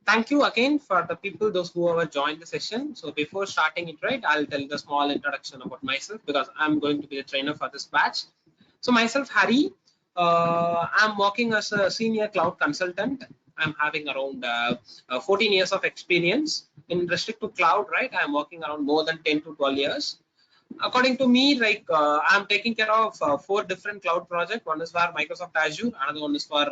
Thank you again for the people, those who have joined the session. So before starting it, right, I'll tell the small introduction about myself because I'm going to be the trainer for this batch. So myself, Hari, I'm working as a senior cloud consultant. I'm having around 14 years of experience in respect to cloud, right? I'm working around more than 10 to 12 years. According to me, like I'm taking care of four different cloud projects. One is for Microsoft Azure, another one is for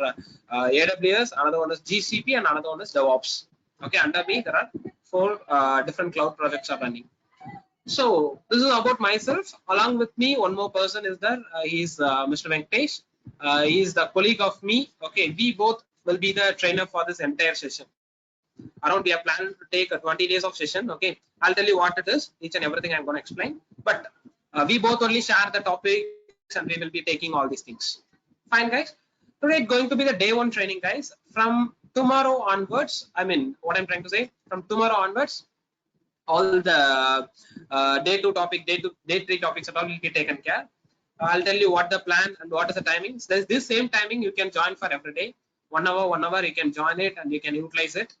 AWS, another one is GCP, and another one is DevOps. Okay, under me there are four different cloud projects are running. So this is about myself. Along with me, one more person is there. He's Mr. Venkatesh. He is the colleague of me. Okay, we both will be the trainer for this entire session. Around we are planning to take 20 days of session. Okay, I'll tell you what it is, each and everything I'm going to explain. But we both only share the topics and we will be taking all these things. Fine, guys. Today it's going to be the day one training, guys. From tomorrow onwards, I mean, what I'm trying to say, from tomorrow onwards, all the day two topic, day three topics at all will be taken care. I'll tell you what the plan and what is the timings. There's this same timing you can join for every day. 1 hour, you can join it and you can utilize it.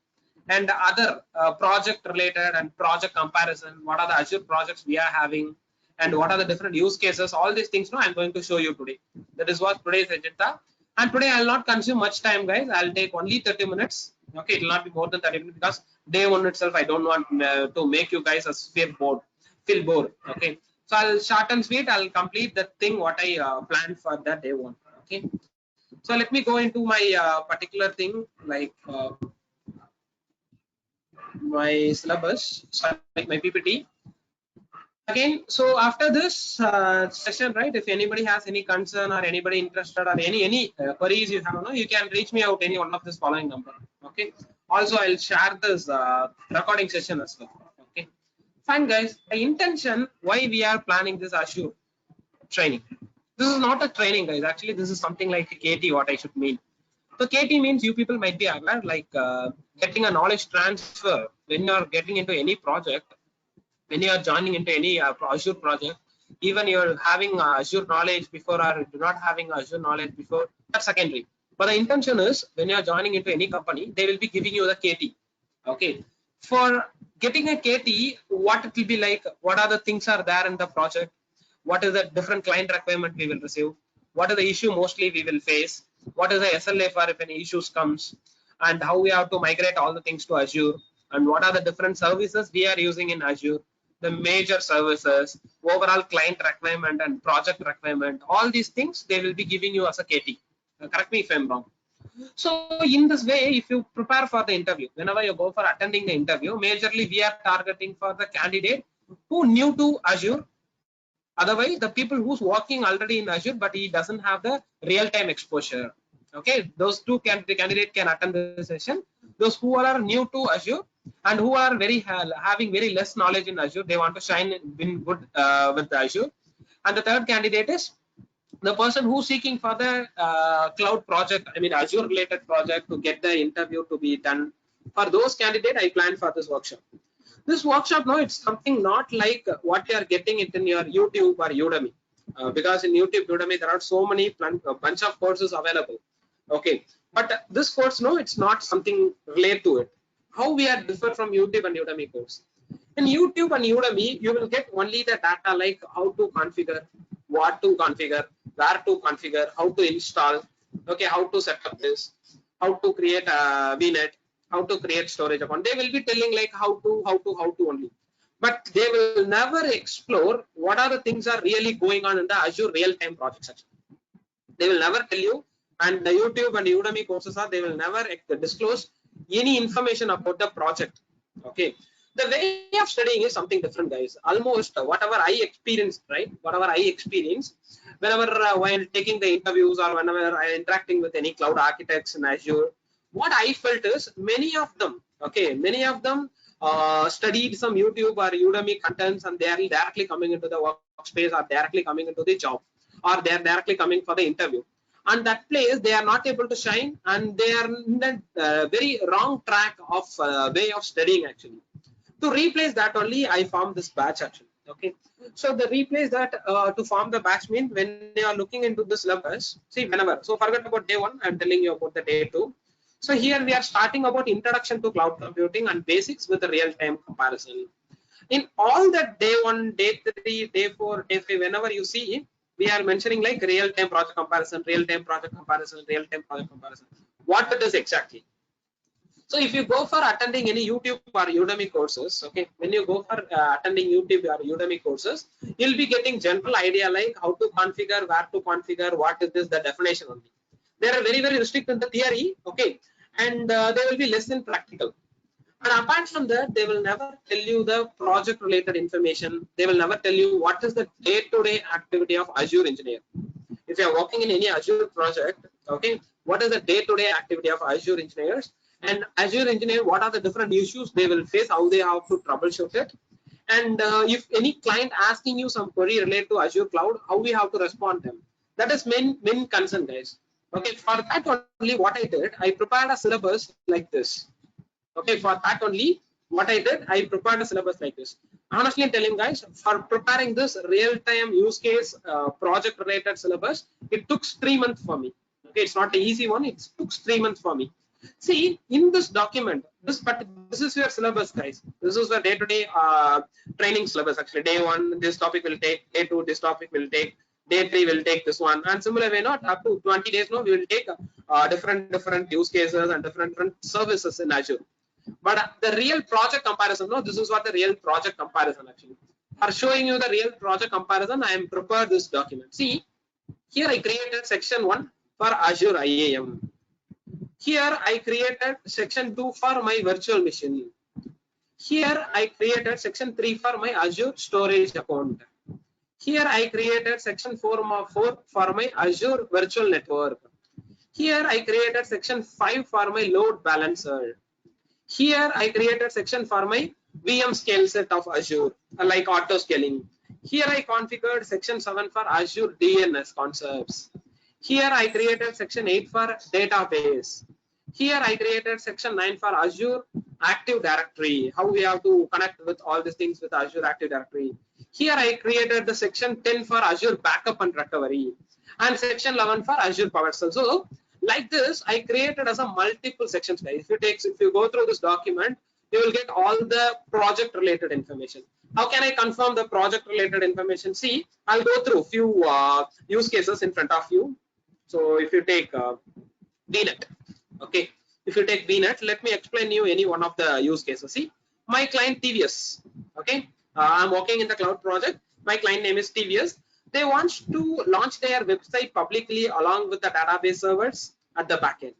And other project related and project comparison, what are the Azure projects we are having and what are the different use cases, all these things I'm going to show you today. That is what today's agenda. And today I'll not consume much time, guys. I'll take only 30 minutes. Okay, it will not be more than 30 minutes because day one itself, I don't want to make you guys feel bored. Okay, so I'll short and sweet. I'll complete the thing what I planned for that day one. Okay, so let me go into my particular thing like my syllabus, sorry, my PPT. Again, so after this session, right, if anybody has any concern or anybody interested or any queries you have, no, you can reach me out any one of this following number. Okay. Also, I'll share this recording session as well. Okay. Fine, guys. The intention why we are planning this Azure training. This is not a training, guys. Actually, this is something like a KT. What I should mean. So KT means you people might be aware, like getting a knowledge transfer when you are getting into any project. When you are joining into any Azure project, even you're having Azure knowledge before or do not having Azure knowledge before, that's secondary. But the intention is when you are joining into any company, they will be giving you the KT. Okay. For getting a KT, what it will be like, what are the things are there in the project, what is the different client requirement we will receive, what is the issue mostly we will face, what is the SLA for if any issues comes, and how we have to migrate all the things to Azure, and what are the different services we are using in Azure, the major services, overall client requirement and project requirement, all these things they will be giving you as a KT. Correct me if I'm wrong. So in this way, if you prepare for the interview, whenever you go for attending the interview, majorly we are targeting for the candidate who new to Azure. Otherwise, the people who's working already in Azure, but he doesn't have the real-time exposure. Okay, those two candidate can attend the session. Those who are new to Azure and who are having very less knowledge in Azure, they want to shine in good with Azure. And the third candidate is the person who's seeking for the cloud project, I mean Azure related project, to get the interview to be done. For those candidates, I plan for this workshop. This workshop now, it's something not like what you are getting it in your YouTube or Udemy, because in YouTube, Udemy, there are so many bunch of courses available. Okay, but this course, no, it's not something related to it. How we are different from YouTube and Udemy course? In YouTube and Udemy, you will get only the data like how to configure, what to configure, where to configure, how to install, okay, how to set up this, how to create a VNet, how to create storage account. They will be telling like how to only, but they will never explore what are the things are really going on in the Azure real-time project section. They will never tell you, and the YouTube and Udemy courses are, they will never disclose any information about the project. Okay, the way of studying is something different, guys. Almost whatever I experienced, right, whatever I experienced whenever while taking the interviews or whenever I interacting with any cloud architects in Azure, what I felt is many of them, okay, many of them studied some YouTube or Udemy contents and they are directly coming into the workspace or directly coming into the job, or they are directly coming for the interview. And that place they are not able to shine, and they are in the very wrong track of way of studying actually. To replace that only, I formed this batch actually. Okay, so the replace that to form the batch means when you are looking into the syllabus, see whenever. So forget about day one. I'm telling you about the day two. So here we are starting about introduction to cloud computing and basics with the real-time comparison. In all that day 1, day 3, day 4, day 5, whenever you see, we are mentioning like real-time project comparison, real-time project comparison, real-time project comparison. What it is exactly? So if you go for attending any YouTube or Udemy courses, okay, when you go for attending YouTube or Udemy courses, you'll be getting general idea like how to configure, where to configure, what is this, the definition only. They are very, very strict in the theory, okay, and they will be less than practical. And apart from that, they will never tell you the project related information. They will never tell you what is the day-to-day activity of Azure engineer. If you are working in any Azure project, okay, what is the day-to-day activity of Azure engineers? And Azure engineer, what are the different issues they will face, how they have to troubleshoot it? And if any client asking you some query related to Azure cloud, how we have to respond them? That is main concern, guys. Okay, for that only what I did, I prepared a syllabus like this. Okay, for that only what I did, I prepared a syllabus like this. Honestly telling guys, for preparing this real-time use case project related syllabus, it took 3 months for me. Okay, it's not an easy one, it took 3 months for me. See, in this document, this is your syllabus, guys. This is the day-to-day training syllabus. Actually, day 1 this topic will take, day 2 this topic will take, day 3 will take this one, and similar way, not up to 20 days, no, we will take different use cases and different services in Azure. But the real project comparison, no, this is what the real project comparison actually. For showing you the real project comparison, I am prepared this document. See, here I created section 1 for Azure IAM. Here I created section 2 for my virtual machine. Here I created section 3 for my Azure storage account. Here I created section 4 for my Azure virtual network. Here I created section 5 for my load balancer. Here I created section for my VM scale set of Azure, like auto scaling. Here I configured section 7 for Azure DNS concepts. Here I created section 8 for database. Here I created section 9 for Azure Active Directory, how we have to connect with all these things with Azure Active Directory. Here I created the section 10 for Azure backup and recovery, and section 11 for Azure PowerShell. So like this, I created as a multiple sections, guys. If you go through this document, you will get all the project related information. How can I confirm the project related information? See, I'll go through few use cases in front of you. So if you take VNet, okay, if you take VNet, let me explain you any one of the use cases. See, my client TVS, okay, I'm working in the cloud project. My client name is TVS. They want to launch their website publicly along with the database servers at the backend.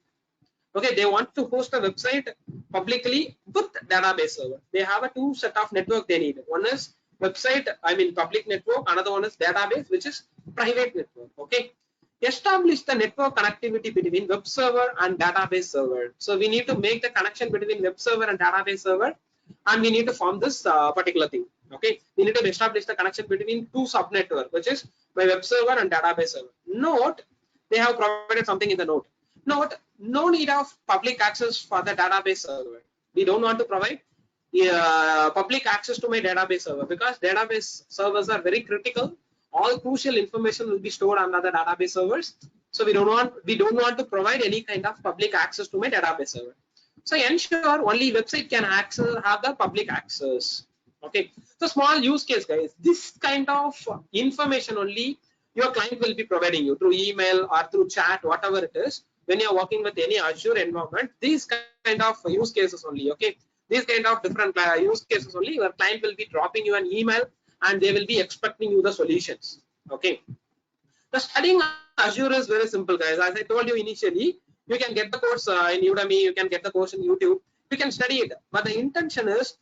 Okay, they want to host a website publicly with database server. They have a 2 set of network they need. One is website, I mean public network. Another one is database, which is private network. Okay, establish the network connectivity between web server and database server. So we need to make the connection between web server and database server, and we need to form this particular thing. Okay, we need to establish the connection between 2 subnetwork, which is my web server and database server. Note, they have provided something in the note. Note, no need of public access for the database server. We don't want to provide public access to my database server, because database servers are very critical. All crucial information will be stored under the database servers. So we don't want to provide any kind of public access to my database server. So ensure only website can have the public access. Okay, so small use case, guys. This kind of information only your client will be providing you through email or through chat, whatever it is. When you're working with any Azure environment, these kind of use cases only, okay, these kind of different use cases only, your client will be dropping you an email and they will be expecting you the solutions. Okay, the studying Azure is very simple, guys. As I told you initially, you can get the course in Udemy, you can get the course in YouTube, you can study it. But the intention is,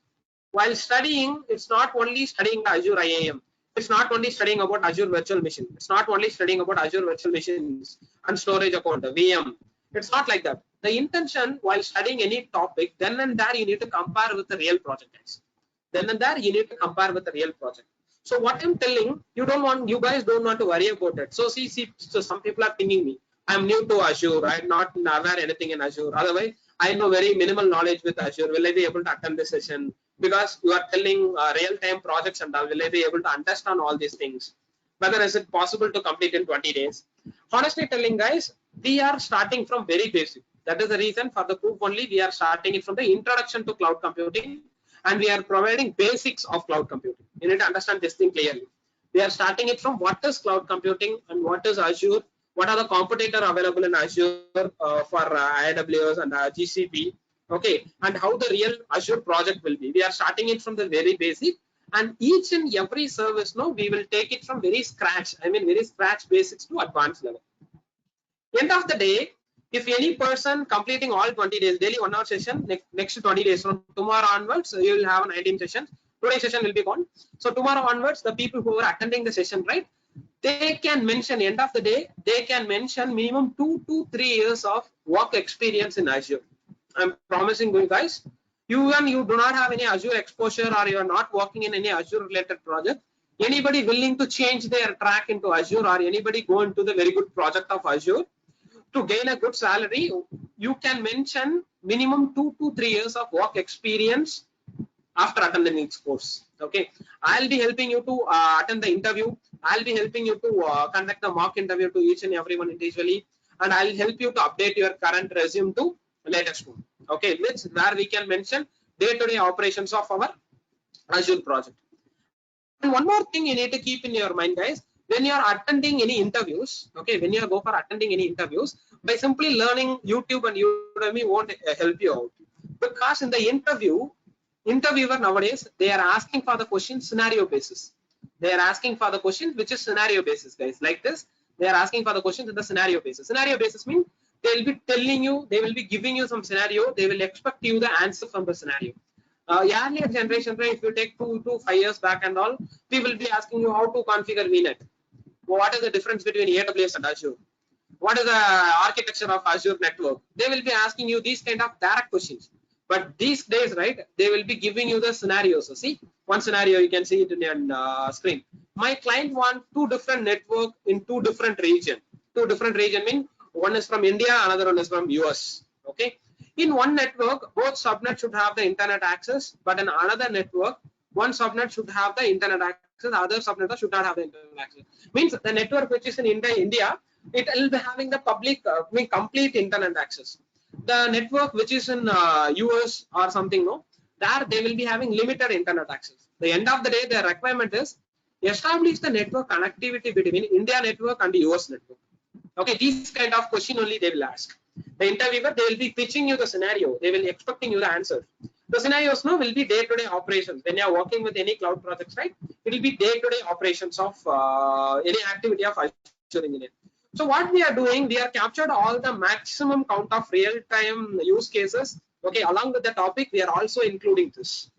while studying, it's not only studying Azure IAM. It's not only studying about Azure virtual machine. It's not only studying about Azure virtual machines and storage account, VM. It's not like that. The intention while studying any topic, then and there you need to compare with the real project, guys. Then and there you need to compare with the real project. So what I'm telling, you guys don't want to worry about it. So see, so some people are thinking me, I'm new to Azure, I'm not aware anything in Azure. Otherwise, I know very minimal knowledge with Azure. Will I be able to attend this session? Because you are telling real-time projects and all, will I be able to understand all these things? Whether is it possible to complete in 20 days? Honestly telling, guys, we are starting from very basic. That is the reason for the proof only we are starting it from the introduction to cloud computing, and we are providing basics of cloud computing. You need to understand this thing clearly. We are starting it from what is cloud computing and what is Azure, what are the competitor available in Azure for AWS and GCP, okay, and how the real Azure project will be. We are starting it from the very basic, and each and every service now we will take it from very scratch, I mean very scratch basics to advanced level. End of the day, if any person completing all 20 days, daily 1 hour session, next 20 days from tomorrow onwards, you will have 19 sessions. Today's session will be gone. So tomorrow onwards, the people who are attending the session, right, they can mention, end of the day, they can mention minimum 2 to 3 years of work experience in Azure. I'm promising you guys, when you do not have any Azure exposure or you are not working in any Azure related project, anybody willing to change their track into Azure or anybody go into the very good project of Azure, to gain a good salary, you can mention minimum 2 to 3 years of work experience after attending this course. Okay, I'll be helping you to attend the interview. I'll be helping you to conduct a mock interview to each and everyone individually, and I'll help you to update your current resume to latest one. Okay, which where we can mention day-to-day operations of our Azure project. And one more thing you need to keep in your mind, guys. When you are attending any interviews, okay, when you go for attending any interviews, by simply learning YouTube and Udemy won't help you out, because in the interviewer nowadays, they are asking for the question scenario basis. They are asking for the question which is scenario basis, guys. Like this, they are asking for the questions in the scenario basis. Scenario basis means they will be telling you, they will be giving you some scenario, they will expect you the answer from the scenario. Earlier generation, if you take 2 to 5 years back and all, we will be asking you how to configure VNet. What is the difference between AWS and Azure? What is the architecture of Azure network? They will be asking you these kind of direct questions. But these days, right, they will be giving you the scenarios. So see, one scenario, you can see it in your screen. My client wants 2 different network in 2 different region. 2 different region mean one is from India, another one is from US. Okay. In one network, both subnets should have the internet access, but in another network, one subnet should have the internet access, other subnet should not have the internet access. Means the network which is in India, it will be having the public, complete internet access. The network which is in US or something, no, there they will be having limited internet access. The end of the day, the requirement is establish the network connectivity between India network and the US network. Okay, these kind of question only they will ask. The interviewer, they will be pitching you the scenario. They will be expecting you the answer. The scenarios now will be day-to-day operations. When you are working with any cloud projects, right, it will be day-to-day operations of any activity of Azure engineer. So what we are doing, we are captured all the maximum count of real-time use cases. Okay, along with the topic, we are also including this.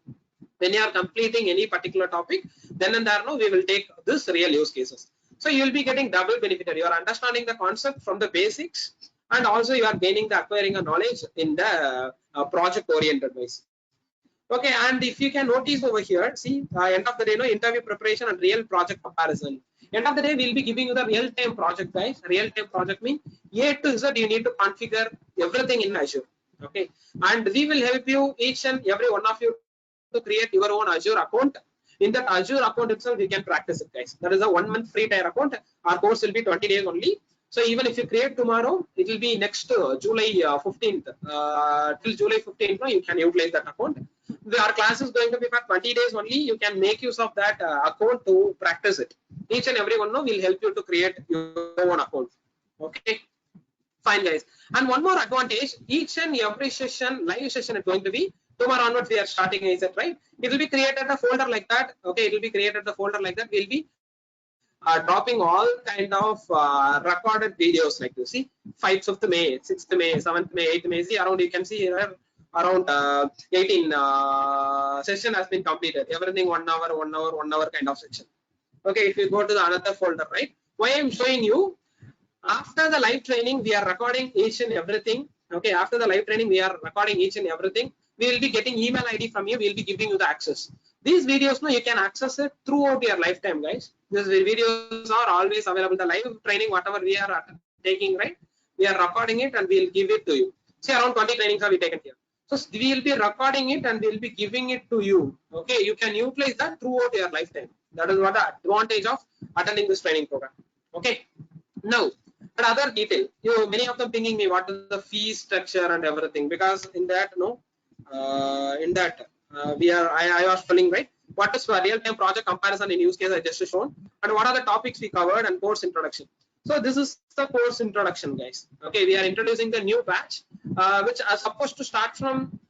When you are completing any particular topic, then and there, no, we will take this real use cases. So you will be getting double benefit. You are understanding the concept from the basics, and also you are gaining the acquiring a knowledge in the project-oriented ways. Okay, and if you can notice over here, see, end of the day, no, interview preparation and real project comparison. End of the day, we'll be giving you the real-time project, guys. Real-time project means A to Z, you need to configure everything in Azure. Okay, and we will help you, each and every one of you, to create your own Azure account. In that Azure account itself, we can practice it, guys. That is a 1 month free trial account. Our course will be 20 days only. So even if you create tomorrow, it will be next July 15th. Till July 15th, no, you can utilize that account. Our class is going to be for 20 days only. You can make use of that account to practice it. Each and every one will help you to create your own account. Okay, fine, guys. And one more advantage, each and every session, live session is going to be tomorrow onwards. We are starting, is it right? It will be created a folder like that. Okay, it will be created the folder like that. We'll be dropping all kind of recorded videos like this. See, 5th May, 6th May, 7th May, 8th May. See, around you can see here around 18 session has been completed. Everything 1 hour, 1 hour, 1 hour kind of section. Okay, if you go to the another folder, right? Why I'm showing you, after the live training, we are recording each and everything. Okay, after the live training, we are recording each and everything. We will be getting email ID from you. We will be giving you the access. These videos, no, you can access it throughout your lifetime, guys. These videos are always available. The live training, whatever we are taking, right? We are recording it and we will give it to you. See, around 20 trainings are we taken here. So we will be recording it and we will be giving it to you. Okay, you can utilize that throughout your lifetime. That is what the advantage of attending this training program. Okay, now And other detail, many of them thinking me what is the fee structure and everything, because in that I was telling, right, what is real-time project comparison in use case I just shown, and what are the topics we covered, and course introduction. So this is the course introduction, guys. Okay, we are introducing the new batch, which are supposed to start from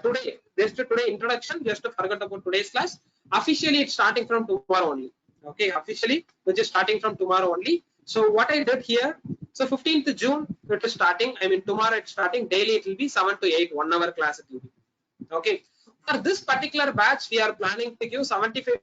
today. Just today introduction, just to forget about today's class. Officially, it's starting from tomorrow only. Okay, officially, which is starting from tomorrow only. So what I did here, so 15th June it is starting. I mean, tomorrow it's starting. Daily it will be 7 to 8, 1 hour class it will be. Okay, for this particular batch, we are planning to give 75%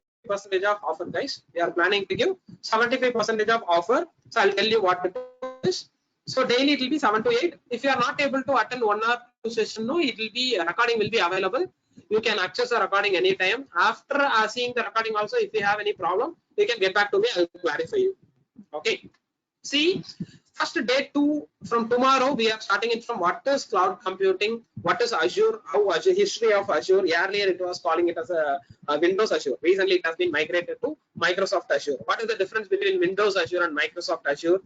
of offer, guys. We are planning to give 75% of offer. So I'll tell you what it is. So daily it will be 7 to 8. If you are not able to attend 1 or 2 session, no, it will be recording will be available. You can access the recording anytime. After seeing the recording also, if you have any problem, you can get back to me. I'll clarify you. Okay. See, first day 2 from tomorrow, we are starting it from what is cloud computing, what is Azure, how Azure, history of Azure. Earlier it was calling it as a Windows Azure. Recently it has been migrated to Microsoft Azure. What is the difference between Windows Azure and Microsoft Azure?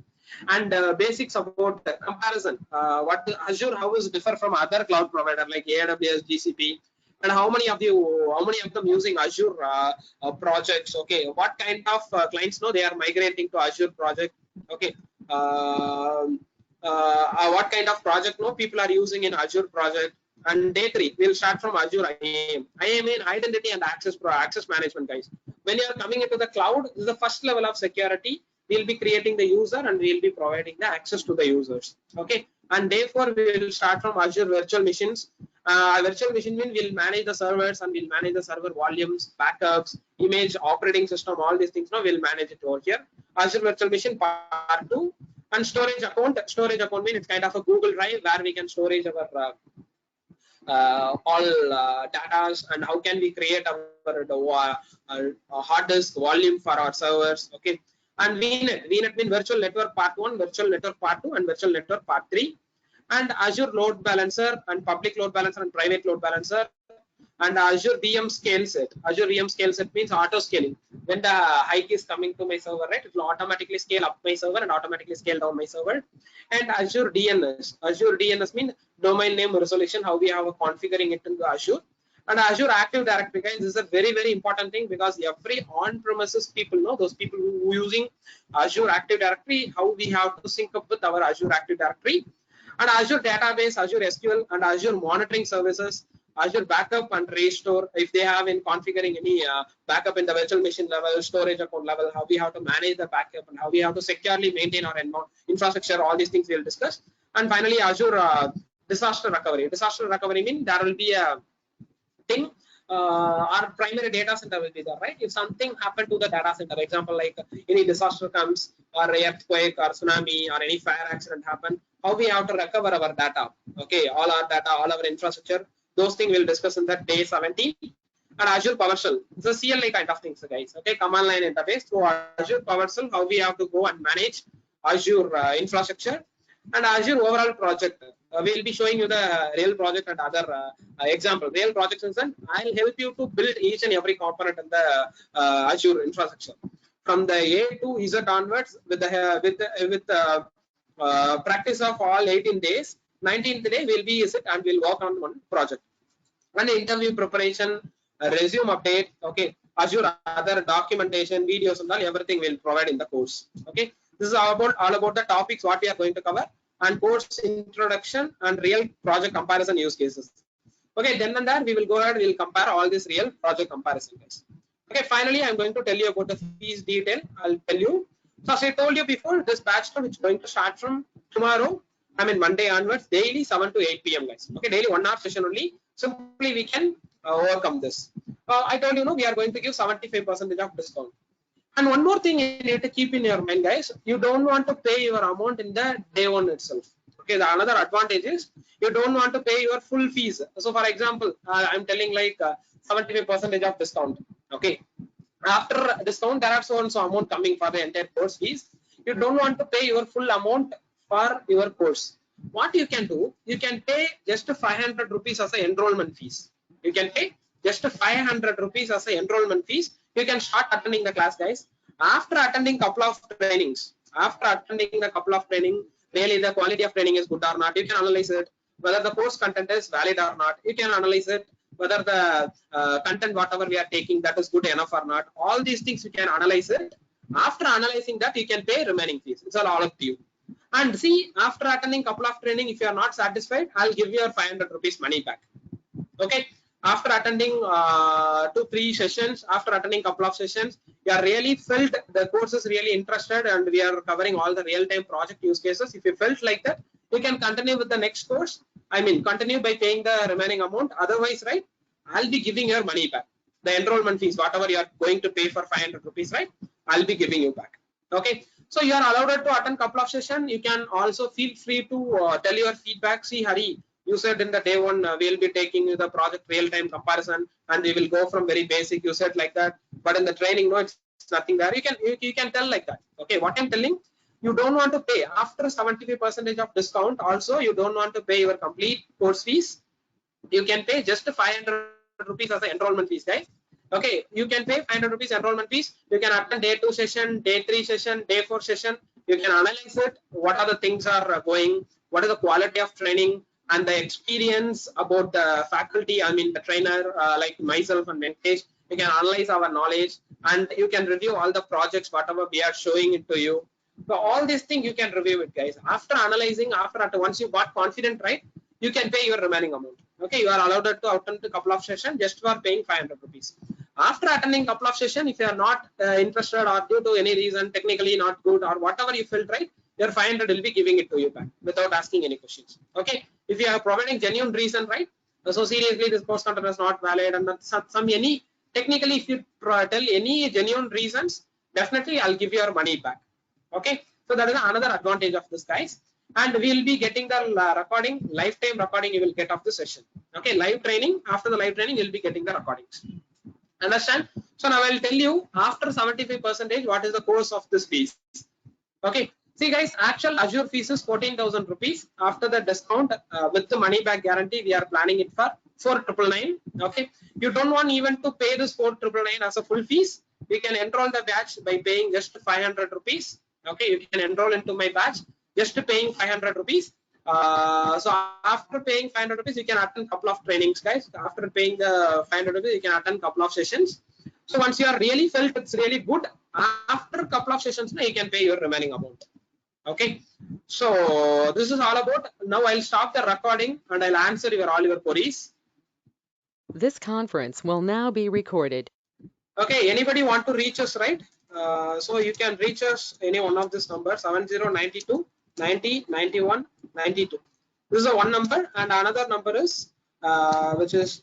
And basics about the comparison. What the Azure, how is differ from other cloud provider like AWS, GCP, and how many of them using Azure projects? Okay, what kind of clients know they are migrating to Azure project? Okay, what kind of project no people are using in Azure project? And day 3 we'll start from Azure IAM. IAM in identity and access management, guys. When you are coming into the cloud, this is the first level of security. We'll be creating the user and we'll be providing the access to the users. Okay, and day 4 we will start from Azure virtual machines. Virtual machine means we'll manage the servers and we'll manage the server volumes, backups, image, operating system, all these things. Now we'll manage it over here. Azure virtual machine part 2. And storage account. Storage account means it's kind of a Google Drive where we can storage our all data, and how can we create our hard disk volume for our servers. Okay, and VNet means virtual network part 1, virtual network part 2, and virtual network part 3. And Azure load balancer and public load balancer and private load balancer, and Azure VM scale set. Azure VM scale set means auto scaling. When the hike is coming to my server, right, it will automatically scale up my server and automatically scale down my server. And Azure DNS. Azure DNS means domain name resolution, how we have a configuring it into Azure. And Azure Active Directory, guys, this is a very, very important thing, because every on-premises people know, those people who are using Azure Active Directory, how we have to sync up with our Azure Active Directory. And Azure Database, Azure SQL, and Azure Monitoring Services, Azure Backup and Restore. If they have in configuring any backup in the virtual machine level, storage account level, how we have to manage the backup and how we have to securely maintain our infrastructure, all these things we'll discuss. And finally, Azure disaster recovery. Disaster recovery means there will be a thing. Our primary data center will be there, right? If something happened to the data center, example like any disaster comes, or earthquake or tsunami or any fire accident happen, how we have to recover our data. Okay, all our data, all our infrastructure, those things we'll discuss in that day 17. And Azure PowerShell, it's a CLI kind of things, guys. Okay, command line interface through Azure PowerShell, how we have to go and manage Azure infrastructure. And Azure overall project. We'll be showing you the real project and other example. Real projects is that I'll help you to build each and every component in the Azure infrastructure from the A to Z onwards with the practice of all 18 days. 19th day will be visit and we'll work on one project. And interview preparation, resume update. Okay, Azure other documentation, videos, and all everything will provide in the course. Okay, this is all about the topics what we are going to cover, and course introduction and real project comparison use cases. Okay, then and there we will go ahead, we will compare all this real project comparison, guys. Okay, finally I'm going to tell you about the fees detail. I'll tell you. So as I told you before, this batch which is going to start from tomorrow, I mean Monday onwards, daily 7 to 8 p.m. guys. Okay, daily 1 hour session only. Simply we can overcome this. I told you, we are going to give 75% of discount. And one more thing you need to keep in your mind, guys, you don't want to pay your amount in the day 1 itself. Okay, the another advantage is you don't want to pay your full fees. So for example, I'm telling like 75% of discount. Okay, after discount there are so and so amount coming for the entire course fees. You don't want to pay your full amount for your course. What you can do, you can pay just 500 rupees as an enrollment fees. You can pay just 500 rupees as an enrollment fees. You can start attending the class, guys. After attending couple of trainings, after attending the couple of training, really the quality of training is good or not. You can analyze it. Whether the course content is valid or not, you can analyze it. Whether the content whatever we are taking that is good enough or not. All these things you can analyze it. After analyzing that, you can pay remaining fees. It's all up to you. And see, after attending couple of training, if you are not satisfied, I'll give you your 500 rupees money back. Okay. After attending 2-3 sessions, after attending couple of sessions, you are really felt the course is really interested and we are covering all the real-time project use cases. If you felt like that, you can continue with the next course. I mean, continue by paying the remaining amount. Otherwise, right, I'll be giving your money back. The enrollment fees, whatever you are going to pay for 500 rupees, right, I'll be giving you back. Okay. So you are allowed to attend couple of sessions. You can also feel free to tell your feedback. See, Hari, you said in the day one we'll be taking the project real-time comparison and we will go from very basic. You said like that, but in the training, no, it's nothing there. You can tell like that. Okay, what I'm telling, you don't want to pay after 75% of discount. Also, you don't want to pay your complete course fees. You can pay just 500 rupees as an enrollment fees, guys. Okay, you can pay 500 rupees enrollment fees. You can attend day 2 session, day 3 session, day 4 session. You can analyze it. What are the things are going? What is the quality of training? And the experience about the faculty, I mean the trainer like myself and Venkatesh, you can analyze our knowledge and you can review all the projects, whatever we are showing it to you. So all these things you can review it, guys. After analyzing, once you got confident, right, you can pay your remaining amount. Okay, you are allowed to attend a couple of sessions just for paying 500 rupees. After attending couple of sessions, if you are not interested or due to any reason, technically not good or whatever you felt, right, your 500 will be giving it to you back without asking any questions. Okay, if you are providing genuine reason, right, so seriously this course content is not valid and some any technically if you tell any genuine reasons, definitely I'll give your money back. Okay, so that is another advantage of this, guys. And we will be getting the recording, lifetime recording you will get of the session. Okay, live training, after the live training you will be getting the recordings. Understand? So now I will tell you after 75% what is the course of this fees. Okay, see guys, actual Azure fees is 14,000 rupees. After the discount with the money back guarantee, we are planning it for 4,999. Okay, you don't want even to pay this 4,999 as a full fees. We can enroll the batch by paying just 500 rupees. Okay, you can enroll into my batch just paying 500 rupees. So after paying 500 rupees, you can attend couple of trainings, guys. After paying the 500 rupees, you can attend couple of sessions. So once you are really felt it's really good, after a couple of sessions, you can pay your remaining amount. Okay. So this is all about. Now I'll stop the recording and I'll answer all your queries. This conference will now be recorded. Okay. Anybody want to reach us, right? So you can reach us any one of this number 7092 90 91 92. This is a one number and another number is which is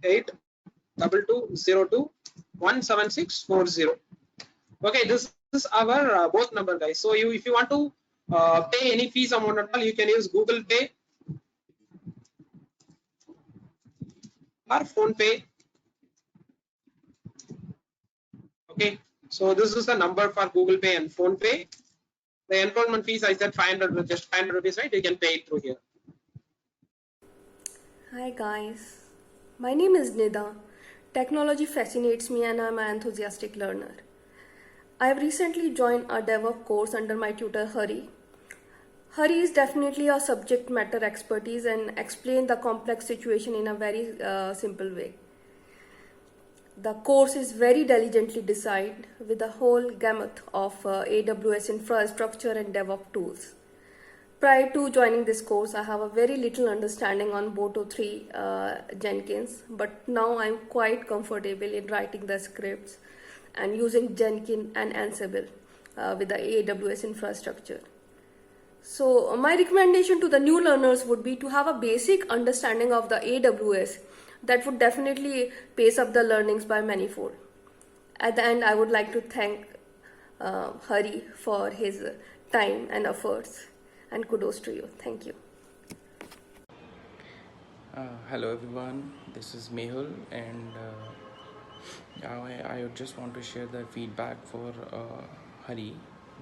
82202 17640. Okay, this is our both number, guys. So if you want to pay any fees amount at all, you can use Google Pay or Phone Pay. Okay, so this is the number for Google Pay and Phone Pay. The enrollment fees I said 500, just 500 rupees, right? You can pay it through here. Hi guys, my name is Nida. Technology fascinates me and I'm an enthusiastic learner. I have recently joined a DevOps course under my tutor Hari. Hari is definitely a subject matter expertise and explain the complex situation in a very simple way. The course is very diligently designed with a whole gamut of AWS infrastructure and DevOps tools. Prior to joining this course, I have a very little understanding on Boto3 Jenkins, but now I'm quite comfortable in writing the scripts and using Jenkins and Ansible with the AWS infrastructure. So my recommendation to the new learners would be to have a basic understanding of the AWS. That would definitely pace up the learnings by manifold. At the end, I would like to thank Hari for his time and efforts, and kudos to you. Thank you. Hello everyone, this is Mehul, and I just want to share the feedback for Hari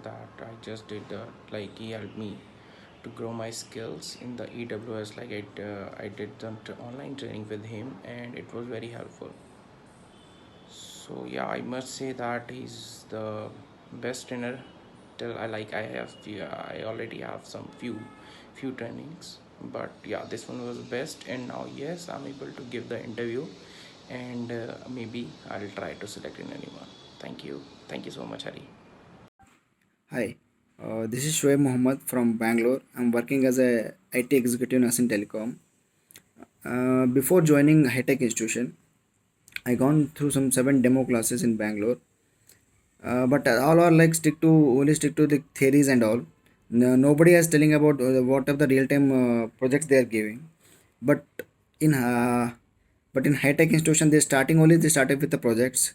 that I just did. Like he helped me to grow my skills in the AWS. Like I did the online training with him, and it was very helpful. So yeah, I must say that he's the best trainer still I already have some few trainings, but yeah, this one was best. And now yes, I'm able to give the interview, and maybe I'll try to select in anyone. Thank you so much, Hari. Hi, this is Shoaib Mohammed from Bangalore. I'm working as a IT executive nurse in telecom. Before joining high tech institution, I gone through some 7 demo classes in Bangalore. But all are like only stick to the theories and all. Nobody is telling about what are the real time projects they are giving. But in high tech institution, they started with the projects.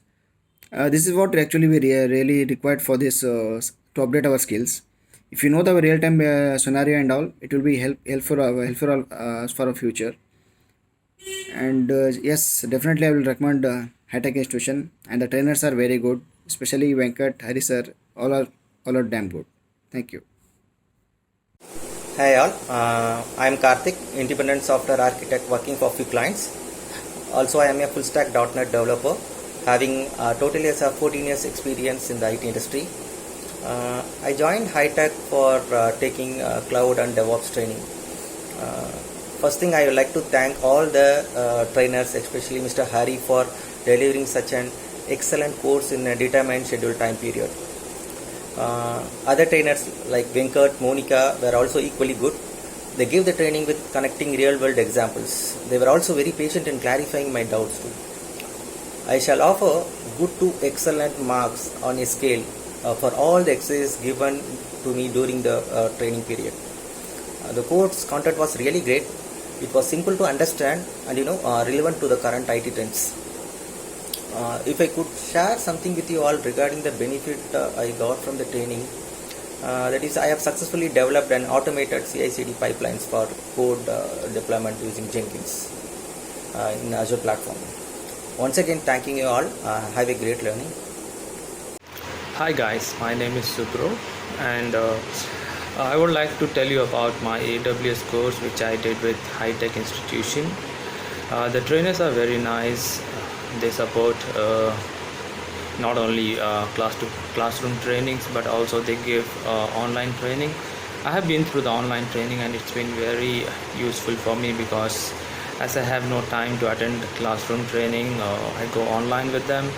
This is what actually we really required for this to update our skills. If you know the real time scenario and all, it will be helpful for our future. And yes, definitely I will recommend high tech institution, and the trainers are very good, especially Venkat, Hari sir, all are damn good. Thank you. Hi all, I am Karthik, independent software architect working for few clients. Also, I am a full stack .NET developer, having totally as a 14 years experience in the IT industry. I joined High-Tech for taking cloud and DevOps training. First thing, I would like to thank all the trainers, especially Mr. Hari, for delivering such an excellent course in a determined scheduled time period. Other trainers like Venkat, Monica were also equally good. They gave the training with connecting real-world examples. They were also very patient in clarifying my doubts too. I shall offer good to excellent marks on a scale for all the exercises given to me during the training period. The course content was really great. It was simple to understand and relevant to the current IT trends. If I could share something with you all regarding the benefit I got from the training, that is, I have successfully developed an automated CI/CD pipelines for code deployment using Jenkins in Azure platform. Once again, thanking you all. Have a great learning. Hi guys, my name is Subro, and I would like to tell you about my AWS course which I did with High Tech Institution. The trainers are very nice. They support not only classroom trainings, but also they give online training. I have been through the online training and it's been very useful for me, because as I have no time to attend classroom training, I go online with them.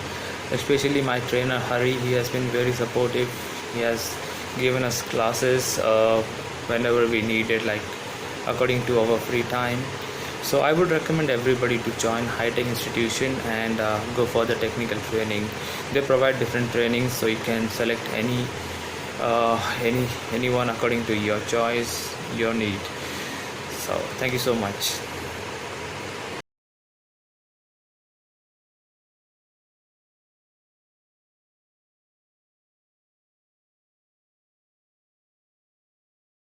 Especially my trainer Hari, he has been very supportive. He has given us classes whenever we need it, like according to our free time. So I would recommend everybody to join High Tech Institution and go for the technical training. They provide different trainings, so you can select anyone according to your choice, your need. So thank you so much.